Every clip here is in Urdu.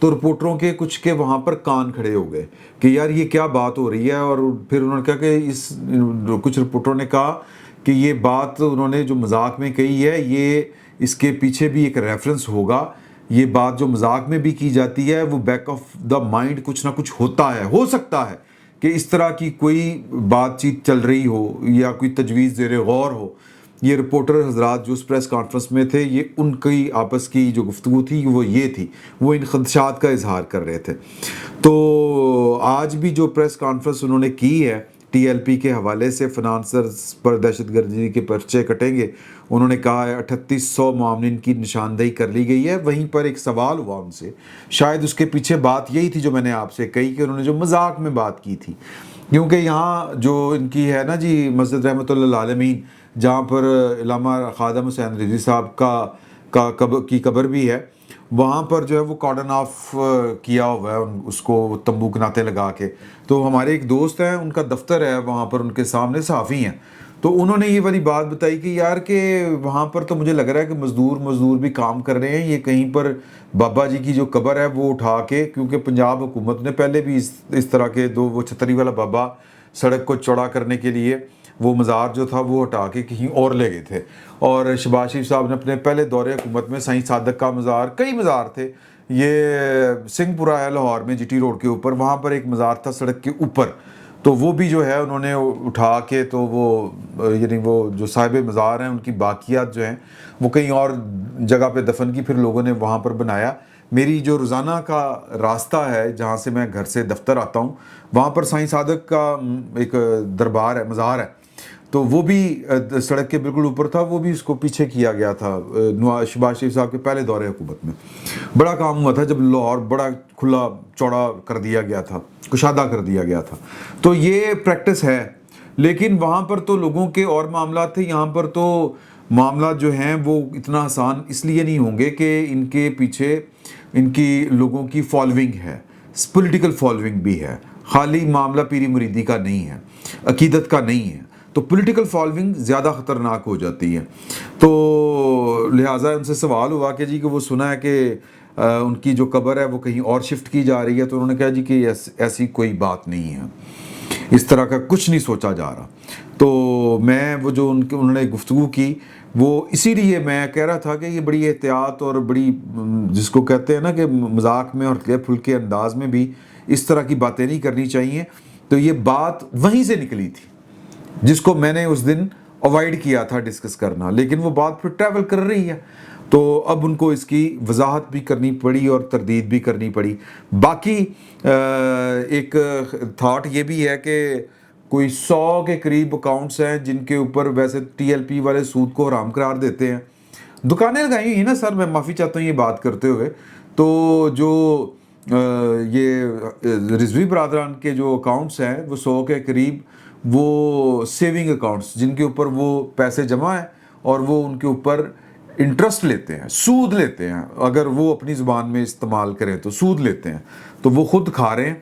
تو رپورٹروں کے کچھ کے وہاں پر کان کھڑے ہو گئے کہ یار یہ کیا بات ہو رہی ہے. اور پھر انہوں نے کہا کہ کچھ رپورٹروں نے کہا کہ یہ بات انہوں نے جو مذاق میں کہی ہے یہ اس کے پیچھے بھی ایک ریفرنس ہوگا. یہ بات جو مذاق میں بھی کی جاتی ہے وہ بیک آف دا مائنڈ کچھ نہ کچھ ہوتا ہے. ہو سکتا ہے کہ اس طرح کی کوئی بات چیت چل رہی ہو یا کوئی تجویز زیر غور ہو. یہ رپورٹر حضرات جو اس پریس کانفرنس میں تھے یہ ان کی آپس کی جو گفتگو تھی وہ یہ تھی, وہ ان خدشات کا اظہار کر رہے تھے. تو آج بھی جو پریس کانفرنس انہوں نے کی ہے ٹی ایل پی کے حوالے سے, فنانسرز پر دہشت گردی کے پرچے کٹیں گے, انہوں نے کہا ہے 3800 معاونین کی نشاندہی کر لی گئی ہے. وہیں پر ایک سوال ہوا ان سے, شاید اس کے پیچھے بات یہی تھی جو میں نے آپ سے کہی کہ انہوں نے جو مذاق میں بات کی تھی, کیونکہ یہاں جو ان کی ہے نا جی مسجد رحمۃ اللہ العالمین جہاں پر علامہ خادم حسین رضوی صاحب کی قبر بھی ہے, وہاں پر جو ہے وہ کارڈن آف کیا ہوا ہے اس کو تمبو کناتے لگا کے. تو ہمارے ایک دوست ہیں ان کا دفتر ہے وہاں پر, ان کے سامنے صحافی ہیں, تو انہوں نے یہ والی بات بتائی کہ یار کہ وہاں پر تو مجھے لگ رہا ہے کہ مزدور بھی کام کر رہے ہیں, یہ کہیں پر بابا جی کی جو قبر ہے وہ اٹھا کے, کیونکہ پنجاب حکومت نے پہلے بھی اس طرح کے وہ چھتری والا بابا سڑک کو چوڑا کرنے کے لیے وہ مزار جو تھا وہ ہٹا کے کہیں اور لے گئے تھے. اور شہباز شریف صاحب نے اپنے پہلے دور حکومت میں سائیں صادق کا مزار, کئی مزار تھے, یہ سنگھ پورہ ہے لاہور میں جی ٹی روڈ کے اوپر, وہاں پر ایک مزار تھا سڑک کے اوپر, تو وہ بھی جو ہے انہوں نے اٹھا کے تو وہ یعنی وہ جو صاحب مزار ہیں ان کی باقیات جو ہیں وہ کہیں اور جگہ پہ دفن کی, پھر لوگوں نے وہاں پر بنایا. میری جو روزانہ کا راستہ ہے جہاں سے میں گھر سے دفتر آتا ہوں وہاں پر سائیں صادق کا ایک دربار ہے, مزار ہے, تو وہ بھی سڑک کے بالکل اوپر تھا. وہ بھی اس کو پیچھے کیا گیا تھا شہباز شریف صاحب کے پہلے دور حکومت میں. بڑا کام ہوا تھا جب لاہور بڑا کھلا چوڑا کر دیا گیا تھا, کشادہ کر دیا گیا تھا. تو یہ پریکٹس ہے, لیکن وہاں پر تو لوگوں کے اور معاملات تھے, یہاں پر تو معاملات جو ہیں وہ اتنا آسان اس لیے نہیں ہوں گے کہ ان کے پیچھے ان کی لوگوں کی فالوئنگ ہے, پولیٹیکل فالوئنگ بھی ہے, خالی معاملہ پیری مریدی کا نہیں ہے, عقیدت کا نہیں ہے. تو پولیٹیکل فالوئنگ زیادہ خطرناک ہو جاتی ہے. تو لہٰذا ان سے سوال ہوا کہ جی کہ وہ سنا ہے کہ ان کی جو قبر ہے وہ کہیں اور شفٹ کی جا رہی ہے, تو انہوں نے کہا جی کہ ایسی کوئی بات نہیں ہے, اس طرح کا کچھ نہیں سوچا جا رہا. تو میں وہ جو انہوں نے گفتگو کی وہ اسی لیے میں کہہ رہا تھا کہ یہ بڑی احتیاط اور بڑی جس کو کہتے ہیں نا کہ مذاق میں اور ہلکے پھلکے انداز میں بھی اس طرح کی باتیں نہیں کرنی چاہیے. تو یہ بات وہیں سے نکلی تھی جس کو میں نے اس دن اوائڈ کیا تھا ڈسکس کرنا, لیکن وہ بات پھر ٹریول کر رہی ہے تو اب ان کو اس کی وضاحت بھی کرنی پڑی اور تردید بھی کرنی پڑی. باقی ایک تھاٹ یہ بھی ہے کہ کوئی 100 کے قریب اکاؤنٹس ہیں جن کے اوپر ویسے ٹی ایل پی والے سود کو حرام قرار دیتے ہیں. دکانیں لگائی ہوئی ہیں نا سر, میں معافی چاہتا ہوں یہ بات کرتے ہوئے, تو جو یہ رضوی برادران کے جو اکاؤنٹس ہیں وہ 100 کے قریب وہ سیونگ اکاؤنٹس جن کے اوپر وہ پیسے جمع ہیں اور وہ ان کے اوپر انٹرسٹ لیتے ہیں, سود لیتے ہیں, اگر وہ اپنی زبان میں استعمال کریں تو سود لیتے ہیں, تو وہ خود کھا رہے ہیں,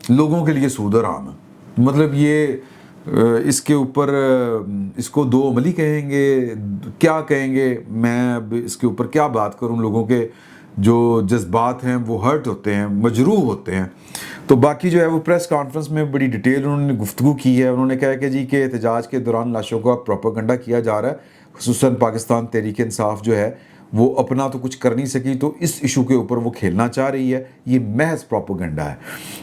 لوگوں کے لیے سود حرام ہے. مطلب یہ اس کے اوپر اس کو دو عملی کہیں گے, کیا کہیں گے, میں اب اس کے اوپر کیا بات کروں, لوگوں کے جو جذبات ہیں وہ ہرٹ ہوتے ہیں, مجروح ہوتے ہیں. تو باقی جو ہے وہ پریس کانفرنس میں بڑی ڈیٹیل انہوں نے گفتگو کی ہے. انہوں نے کہا کہ جی کہ احتجاج کے دوران لاشوں کا پروپیگنڈا کیا جا رہا ہے, خصوصاً پاکستان تحریک انصاف جو ہے وہ اپنا تو کچھ کر نہیں سکی, تو اس ایشو کے اوپر وہ کھیلنا چاہ رہی ہے. یہ محض پروپیگنڈا ہے.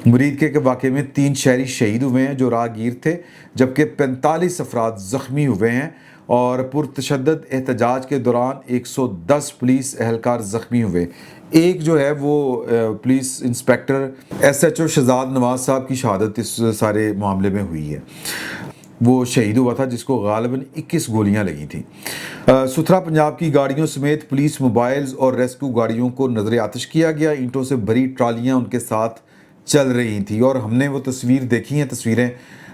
مرید کے واقعے میں 3 شہری شہید ہوئے ہیں جو راہگیر تھے, جبکہ 45 افراد زخمی ہوئے ہیں, اور پرتشدد احتجاج کے دوران 110 پولیس اہلکار زخمی ہوئے. ایک جو ہے وہ police inspector S H O Shahzad Nawaz صاحب کی شہادت اس سارے معاملے میں ہوئی ہے, وہ شہید ہوا تھا جس کو غالباً 21 گولیاں لگی تھیں. ستھرا پنجاب کی گاڑیوں سمیت پولیس موبائلز اور ریسکیو گاڑیوں کو نظر آتش کیا گیا. اینٹوں سے بھری ٹرالیاں ان کے ساتھ چل رہی تھیں, اور ہم نے وہ تصویر دیکھی ہیں, تصویریں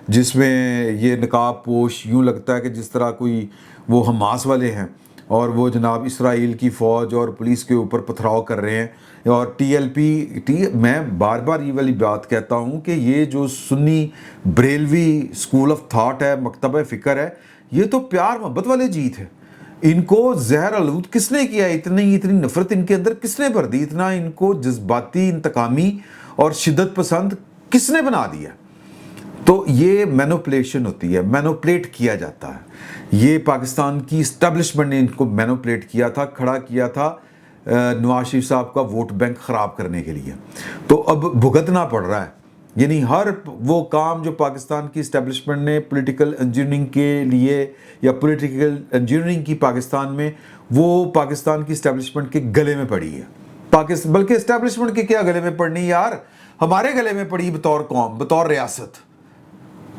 جس میں یہ نقاب پوش یوں لگتا ہے کہ جس طرح کوئی وہ حماس والے ہیں اور وہ جناب اسرائیل کی فوج اور پولیس کے اوپر پتھراؤ کر رہے ہیں. اور ٹی ایل پی میں بار بار یہ والی بات کہتا ہوں کہ یہ جو سنی بریلوی اسکول آف تھاٹ ہے, مکتبہ فکر ہے, یہ تو پیار محبت والے جیت ہے. ان کو زہر آلود کس نے کیا؟ اتنی نفرت ان کے اندر کس نے بھر دی؟ اتنا ان کو جذباتی، انتقامی اور شدت پسند کس نے بنا دیا؟ تو یہ مینوپلیشن ہوتی ہے، مینوپلیٹ کیا جاتا ہے۔ یہ پاکستان کی اسٹیبلشمنٹ نے ان کو مینوپلیٹ کیا تھا، کھڑا کیا تھا نواز شریف صاحب کا ووٹ بینک خراب کرنے کے لیے۔ تو اب بھگتنا پڑ رہا ہے، یعنی ہر وہ کام جو پاکستان کی اسٹیبلشمنٹ نے پولیٹیکل انجینئرنگ کے لیے یا پولیٹیکل انجینئرنگ کی پاکستان میں، وہ پاکستان کی اسٹیبلشمنٹ کے گلے میں پڑی ہے۔ بلکہ اسٹیبلشمنٹ کے کیا گلے میں پڑنی یار، ہمارے گلے میں پڑی بطور قوم، بطور ریاست۔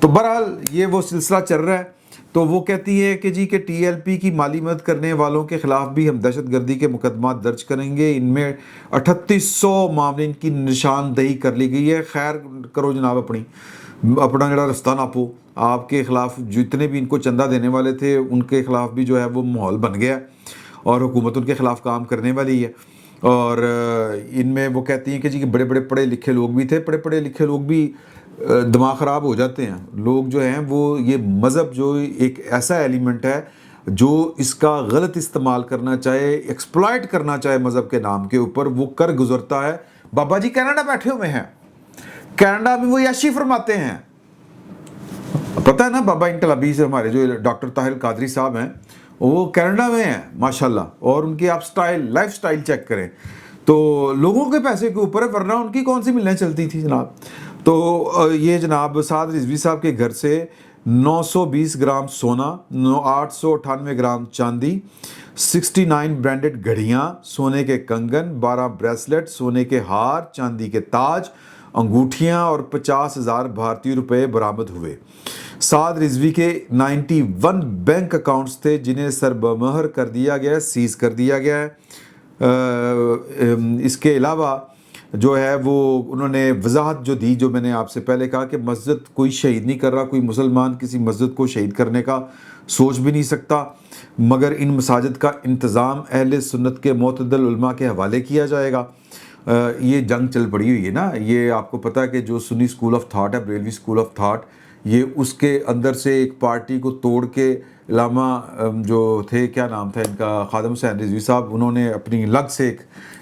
تو بہرحال یہ وہ سلسلہ چل رہا ہے۔ تو وہ کہتی ہے کہ جی کہ ٹی ایل پی کی مالی مدد کرنے والوں کے خلاف بھی ہم دہشت گردی کے مقدمات درج کریں گے۔ ان میں 3800 معاملین کی نشاندہی کر لی گئی ہے۔ خیر کرو جناب، اپنا جڑا رستہ ناپو۔ آپ کے خلاف جتنے بھی ان کو چندہ دینے والے تھے ان کے خلاف بھی جو ہے وہ ماحول بن گیا اور حکومت ان کے خلاف کام کرنے والی ہے۔ اور ان میں وہ کہتی ہیں کہ جی کہ بڑے بڑے پڑھے لکھے لوگ بھی تھے، پڑھے لکھے لوگ بھی دماغ خراب ہو جاتے ہیں۔ لوگ جو ہیں وہ یہ مذہب جو ایک ایسا ایلیمنٹ ہے جو اس کا غلط استعمال کرنا چاہے، ایکسپلائٹ کرنا چاہے مذہب کے نام کے اوپر، وہ کر گزرتا ہے۔ بابا جی کینیڈا بیٹھے ہوئے ہیں، کینیڈا میں وہ یاشی فرماتے ہیں، پتہ ہے نا، بابا انقلابی سے ہمارے جو ڈاکٹر طاہر قادری صاحب ہیں وہ کینیڈا میں ہیں ماشاءاللہ، اور ان کی آپ لائف سٹائل چیک کریں تو لوگوں کے پیسے کے اوپر ہے، ورنہ ان کی کون سی ملیں چلتی تھی جناب۔ تو یہ جناب سعد رضوی صاحب کے گھر سے 920 گرام سونا، 898 گرام چاندی، 69 برانڈڈ گھڑیاں، سونے کے کنگن، 12 بریسلٹ، سونے کے ہار، چاندی کے تاج، انگوٹھیاں اور 50,000 بھارتی روپے برآمد ہوئے۔ سعد رضوی کے 91 بینک اکاؤنٹس تھے جنہیں سربمہر کر دیا گیا، سیز کر دیا گیا ہے۔ اس کے علاوہ جو ہے وہ انہوں نے وضاحت جو دی، جو میں نے آپ سے پہلے کہا کہ مسجد کوئی شہید نہیں کر رہا، کوئی مسلمان کسی مسجد کو شہید کرنے کا سوچ بھی نہیں سکتا، مگر ان مساجد کا انتظام اہل سنت کے معتدل علماء کے حوالے کیا جائے گا۔ یہ جنگ چل پڑی ہوئی ہے نا، یہ آپ کو پتہ ہے کہ جو سنی اسکول آف تھاٹ ہے، بریلوی اسکول آف تھاٹ، یہ اس کے اندر سے ایک پارٹی کو توڑ کے علامہ جو تھے، کیا نام تھا ان کا، خادم حسین رضوی صاحب، انہوں نے اپنی لگ سے ایک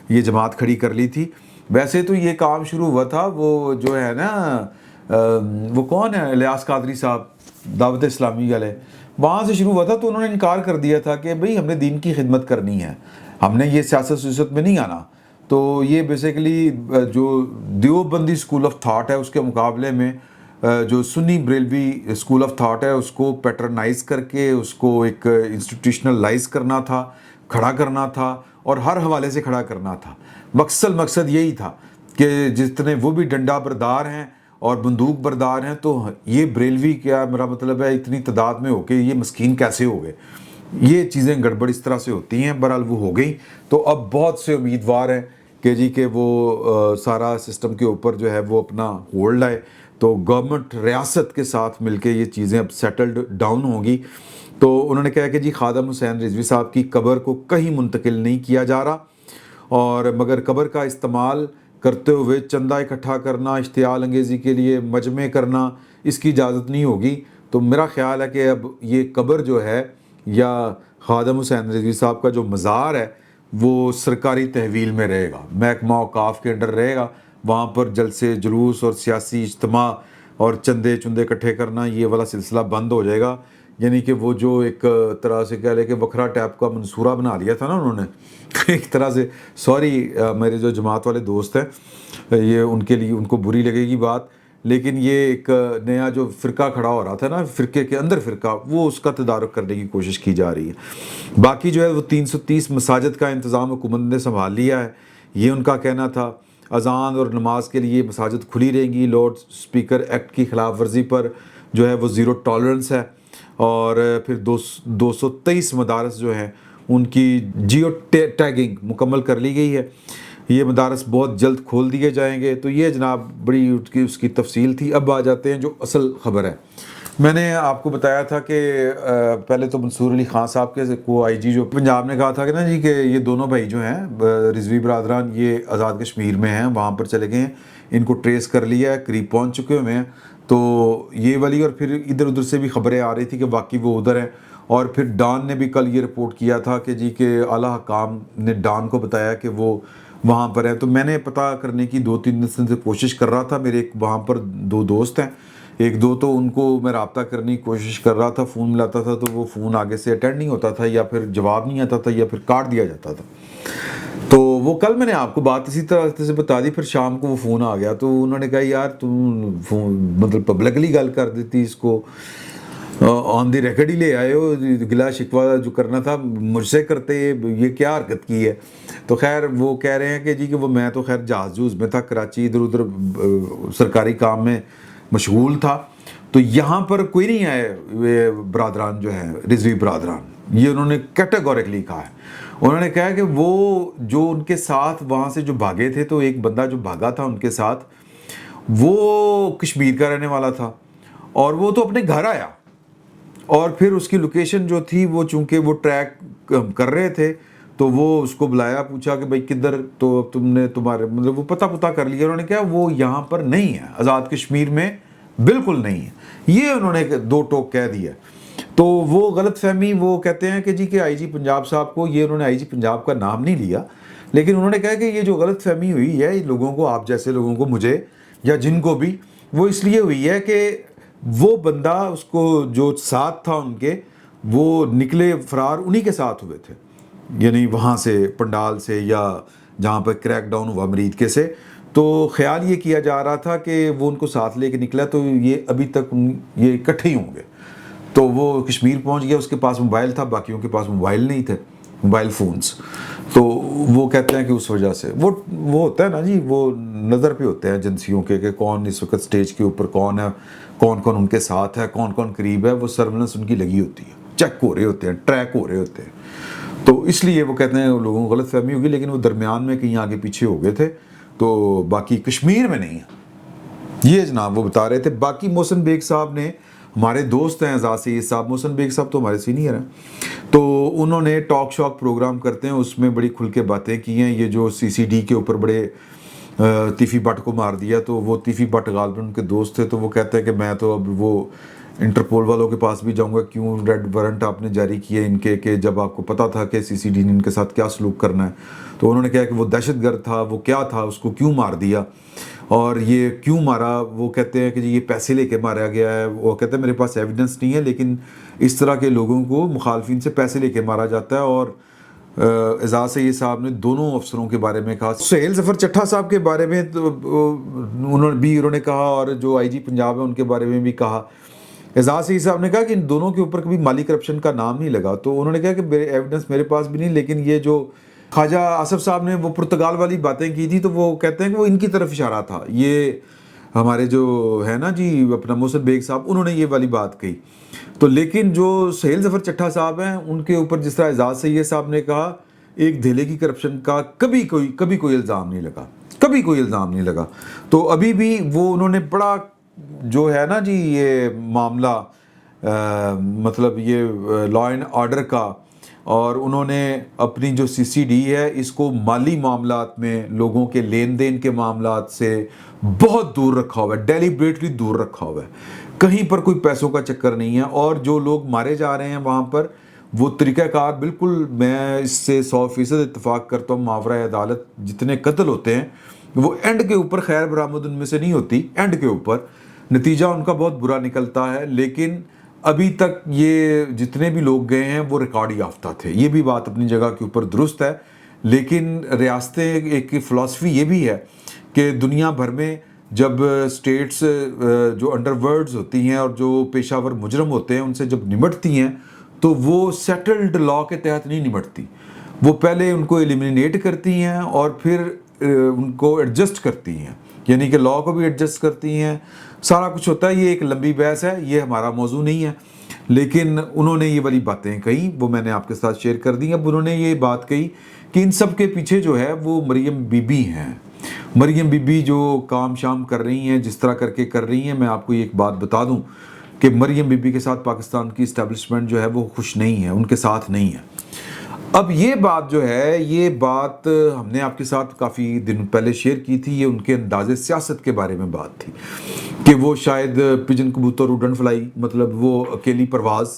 یہ جماعت کھڑی کر لی تھی۔ ویسے تو یہ کام شروع ہوا تھا، وہ جو ہے نا وہ کون ہے، الیاس قادری صاحب، دعوت اسلامی والے، وہاں سے شروع ہوا تھا۔ تو انہوں نے انکار کر دیا تھا کہ بھئی ہم نے دین کی خدمت کرنی ہے، ہم نے یہ سیاست میں نہیں آنا۔ تو یہ بیسیکلی جو دیوبندی اسکول آف تھاٹ ہے اس کے مقابلے میں جو سنی بریلوی اسکول آف تھاٹ ہے اس کو پیٹرنائز کر کے اس کو ایک انسٹیٹیوشنلائز کرنا تھا، کھڑا کرنا تھا، اور ہر حوالے سے کھڑا کرنا تھا۔ مقصد یہی تھا کہ جتنے وہ بھی ڈنڈا بردار ہیں اور بندوق بردار ہیں، تو یہ بریلوی، کیا میرا مطلب ہے، اتنی تعداد میں ہو کے یہ مسکین کیسے ہو گئے؟ یہ چیزیں گڑبڑ اس طرح سے ہوتی ہیں۔ بہرحال وہ ہو گئی، تو اب بہت سے امیدوار ہیں کہ جی کہ وہ سارا سسٹم کے اوپر جو ہے وہ اپنا ہولڈ لائے، تو گورنمنٹ ریاست کے ساتھ مل کے یہ چیزیں اب سیٹلڈ ڈاؤن ہوں گی۔ تو انہوں نے کہا کہ جی خادم حسین رضوی صاحب کی قبر کو کہیں منتقل نہیں کیا جا رہا، اور مگر قبر کا استعمال کرتے ہوئے چندہ اکٹھا کرنا، اشتعال انگیزی کے لیے مجمع کرنا، اس کی اجازت نہیں ہوگی۔ تو میرا خیال ہے کہ اب یہ قبر جو ہے یا خادم حسین رضوی صاحب کا جو مزار ہے وہ سرکاری تحویل میں رہے گا، محکمہ اوقاف کے انڈر رہے گا۔ وہاں پر جلسے جلوس اور سیاسی اجتماع اور چندے اکٹھے کرنا، یہ والا سلسلہ بند ہو جائے گا۔ یعنی کہ وہ جو ایک طرح سے کہہ لے کہ وکھرا ٹیپ کا منصورہ بنا لیا تھا نا انہوں نے ایک طرح سے، سوری میرے جو جماعت والے دوست ہیں، یہ ان کے لیے ان کو بری لگے گی بات، لیکن یہ ایک نیا جو فرقہ کھڑا ہو رہا تھا نا، فرقے کے اندر فرقہ، وہ اس کا تدارک کرنے کی کوشش کی جا رہی ہے۔ باقی جو ہے وہ 330 مساجد کا انتظام حکومت نے سنبھال لیا ہے، یہ ان کا کہنا تھا۔ اذان اور نماز کے لیے مساجد کھلی رہیں گی، لاؤڈ اسپیکر ایکٹ کی خلاف ورزی پر جو ہے وہ زیرو ٹالرنس ہے۔ اور پھر 223 مدارس جو ہیں ان کی جیو ٹیگنگ مکمل کر لی گئی ہے، یہ مدارس بہت جلد کھول دیے جائیں گے۔ تو یہ جناب بڑی اس کی تفصیل تھی۔ اب آ جاتے ہیں جو اصل خبر ہے۔ میں نے آپ کو بتایا تھا کہ پہلے تو منصور علی خان صاحب کے کو آئی جی جو پنجاب نے کہا تھا کہ نا جی کہ یہ دونوں بھائی جو ہیں رضوی برادران، یہ آزاد کشمیر میں ہیں، وہاں پر چلے گئے ہیں، ان کو ٹریس کر لیا ہے، قریب پہنچ چکے ہوئے ہیں۔ تو یہ والی، اور پھر ادھر ادھر سے بھی خبریں آ رہی تھی کہ واقعی وہ ادھر ہیں، اور پھر ڈان نے بھی کل یہ رپورٹ کیا تھا کہ جی کہ اعلیٰ حکام نے ڈان کو بتایا کہ وہ وہاں پر ہے. تو میں نے پتہ کرنے کی 2-3 دن سے کوشش کر رہا تھا. میرے ایک وہاں پر 2 دوست ہیں, ایک دو تو ان کو میں رابطہ کرنے کی کوشش کر رہا تھا, فون ملاتا تھا تو وہ فون آگے سے اٹینڈ نہیں ہوتا تھا, یا پھر جواب نہیں آتا تھا, یا پھر کاٹ دیا جاتا تھا. تو وہ کل میں نے آپ کو بات اسی طرح سے بتا دی. پھر شام کو وہ فون آ گیا تو انہوں نے کہا یار تم فون مطلب پبلکلی گل کر دیتی, اس کو آن دی ریکارڈ ہی لے آئے ہو, گلا شکوہ جو کرنا تھا مجھ سے کرتے, یہ کیا حرکت کی ہے. تو خیر وہ کہہ رہے ہیں کہ جی کہ وہ میں تو خیر جہاز میں تھا, کراچی ادھر ادھر سرکاری کام میں مشغول تھا. تو یہاں پر کوئی نہیں آئے برادران جو ہیں رضوی برادران, یہ انہوں نے کیٹیگوریکلی کہا ہے. انہوں نے کہا کہ وہ جو ان کے ساتھ وہاں سے جو بھاگے تھے, تو ایک بندہ جو بھاگا تھا ان کے ساتھ وہ کشمیر کا رہنے والا تھا, اور وہ تو اپنے گھر آیا, اور پھر اس کی لوکیشن جو تھی وہ چونکہ وہ ٹریک کر رہے تھے تو وہ اس کو بلایا, پوچھا کہ بھائی کدھر, تو تم نے تمہارے مطلب وہ پتہ کر لیا. انہوں نے کہا وہ یہاں پر نہیں ہے, آزاد کشمیر میں بالکل نہیں ہے. یہ انہوں نے 2 ٹوک کہہ دیا. تو وہ غلط فہمی, وہ کہتے ہیں کہ جی کہ آئی جی پنجاب صاحب کو, یہ انہوں نے آئی جی پنجاب کا نام نہیں لیا, لیکن انہوں نے کہا کہ یہ جو غلط فہمی ہوئی ہے لوگوں کو, آپ جیسے لوگوں کو, مجھے یا جن کو بھی, وہ اس لیے ہوئی ہے کہ وہ بندہ اس کو جو ساتھ تھا ان کے, وہ نکلے فرار انہی کے ساتھ ہوئے تھے, یعنی وہاں سے پنڈال سے یا جہاں پر کریک ڈاؤن ہوا مرید کے سے. تو خیال یہ کیا جا رہا تھا کہ وہ ان کو ساتھ لے کے نکلا, تو یہ ابھی تک یہ اکٹھے ہی ہوں گے. تو وہ کشمیر پہنچ گیا, اس کے پاس موبائل تھا, باقیوں کے پاس موبائل نہیں تھے, موبائل فونز. تو وہ کہتے ہیں کہ اس وجہ سے وہ ہوتا ہے نا جی, وہ نظر پہ ہوتے ہیں ایجنسیوں کے کہ کون اس وقت سٹیج کے اوپر کون ہے, کون کون ان کے ساتھ ہے, کون کون قریب ہے. وہ سرویلنس ان کی لگی ہوتی ہے, چیک ہو رہے ہوتے ہیں, ٹریک ہو رہے ہوتے ہیں. تو اس لیے وہ کہتے ہیں لوگوں کو غلط فہمی ہوگی, لیکن وہ درمیان میں کہیں آگے پیچھے ہو گئے تھے, تو باقی کشمیر میں نہیں ہے, یہ جناب وہ بتا رہے تھے. باقی محسن بیگ صاحب نے, ہمارے دوست ہیں اعزاز سید صاحب, محسن بیگ صاحب تو ہمارے سینئر ہیں, تو انہوں نے ٹاک شاک پروگرام کرتے ہیں, اس میں بڑی کھل کے باتیں کی ہیں. یہ جو CCD کے اوپر بڑے تیفی بٹ کو مار دیا, تو وہ تیفی بٹ غالباً ان کے دوست تھے, تو وہ کہتے ہیں کہ میں تو اب وہ انٹرپول والوں کے پاس بھی جاؤں گا, کیوں ریڈ وارنٹ آپ نے جاری کیے ان کے, کہ جب آپ کو پتہ تھا کہ CCD نے ان کے ساتھ کیا سلوک کرنا ہے. تو انہوں نے کہا کہ وہ دہشت گرد تھا, وہ کیا تھا, اس کو کیوں مار دیا, اور یہ کیوں مارا. وہ کہتے ہیں کہ جی یہ پیسے لے کے مارا گیا ہے. وہ کہتے ہیں میرے پاس ایویڈنس نہیں ہے, لیکن اس طرح کے لوگوں کو, مخالفین سے پیسے لے کے مارا جاتا ہے. اور اعزاز سید صاحب نے دونوں افسروں کے بارے میں کہا, سہیل ظفر چٹھا صاحب کے بارے میں تو انہوں نے کہا, اور جو آئی جی پنجاب ہے ان کے بارے میں بھی کہا. اعزاز سید صاحب نے کہا کہ ان دونوں کے اوپر کبھی مالی کرپشن کا نام نہیں لگا. تو انہوں نے کہا کہ ایویڈنس میرے پاس بھی نہیں, لیکن یہ جو خواجہ آصف صاحب نے وہ پرتگال والی باتیں کی تھی, تو وہ کہتے ہیں کہ وہ ان کی طرف اشارہ تھا. یہ ہمارے جو ہے نا جی اپنا محسن بیگ صاحب, انہوں نے یہ والی بات کہی. تو لیکن جو سہیل ظفر چٹھا صاحب ہیں, ان کے اوپر جس طرح اعزاز سید صاحب نے کہا, ایک دھیلے کی کرپشن کا کبھی کوئی الزام نہیں لگا, کبھی کوئی الزام نہیں لگا. تو ابھی بھی وہ انہوں نے بڑا جو ہے نا جی یہ معاملہ مطلب یہ لا اینڈ آرڈر کا, اور انہوں نے اپنی جو CCD ہے اس کو مالی معاملات میں, لوگوں کے لین دین کے معاملات سے بہت دور رکھا ہوا ہے, ڈیلیبریٹلی دور رکھا ہوا ہے. کہیں پر کوئی پیسوں کا چکر نہیں ہے. اور جو لوگ مارے جا رہے ہیں وہاں پر, وہ طریقہ کار بالکل, میں اس سے 100% اتفاق کرتا ہوں. ماورائے عدالت جتنے قتل ہوتے ہیں وہ اینڈ کے اوپر خیر برآمد ان میں سے نہیں ہوتی, اینڈ کے اوپر نتیجہ ان کا بہت برا نکلتا ہے. لیکن ابھی تک یہ جتنے بھی لوگ گئے ہیں وہ ریکارڈ یافتہ تھے. یہ بھی بات اپنی جگہ کے اوپر درست ہے. لیکن ریاستیں, ایک فلسفی یہ بھی ہے کہ دنیا بھر میں جب اسٹیٹس جو انڈر ورلڈز ہوتی ہیں اور جو پیشہ ور مجرم ہوتے ہیں ان سے جب نمٹتی ہیں, تو وہ سیٹلڈ لا کے تحت نہیں نمٹتی. وہ پہلے ان کو ایلیمینیٹ کرتی ہیں اور پھر ان کو ایڈجسٹ کرتی ہیں, یعنی کہ لا کو بھی ایڈجسٹ کرتی ہیں. سارا کچھ ہوتا ہے. یہ ایک لمبی بحث ہے, یہ ہمارا موضوع نہیں ہے. لیکن انہوں نے یہ والی باتیں کہی, وہ میں نے آپ کے ساتھ شیئر کر دی. اب انہوں نے یہ بات کہی کہ ان سب کے پیچھے جو ہے وہ مریم بی بی ہیں. مریم بی بی جو کام شام کر رہی ہیں, جس طرح کر کے کر رہی ہیں. میں آپ کو ایک بات بتا دوں کہ مریم بی بی کے ساتھ پاکستان کی اسٹیبلشمنٹ جو ہے وہ خوش نہیں ہے, ان کے ساتھ نہیں ہے. اب یہ بات جو ہے, یہ بات ہم نے آپ کے ساتھ کافی دن پہلے شیئر کی تھی. یہ ان کے انداز سیاست کے بارے میں بات تھی کہ وہ شاید پجن کبوتر, ووڈن فلائی, مطلب وہ اکیلی پرواز,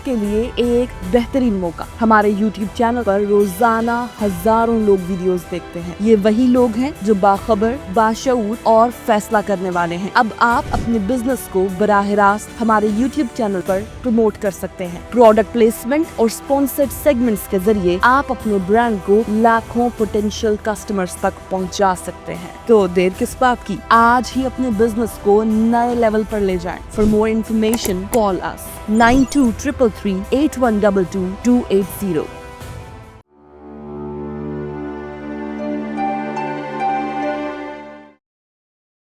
آپ کے لیے ایک بہترین موقع. ہمارے YouTube چینل پر روزانہ ہزاروں لوگ ویڈیوز دیکھتے ہیں. یہ وہی لوگ ہیں جو باخبر، باشعور اور فیصلہ کرنے والے ہیں. اب آپ اپنے بزنس کو براہ راست ہمارے YouTube چینل پر پروموٹ کر سکتے ہیں. پروڈکٹ پلیسمنٹ اور اسپانسرڈ سیگمنٹس کے ذریعے آپ اپنے برانڈ کو لاکھوں پوٹینشیل کسٹمرز تک پہنچا سکتے ہیں. تو دیر کس بات کی، آج ہی اپنے بزنس کو نئے لیول پر لے جائیں. For more information call us 923338122280.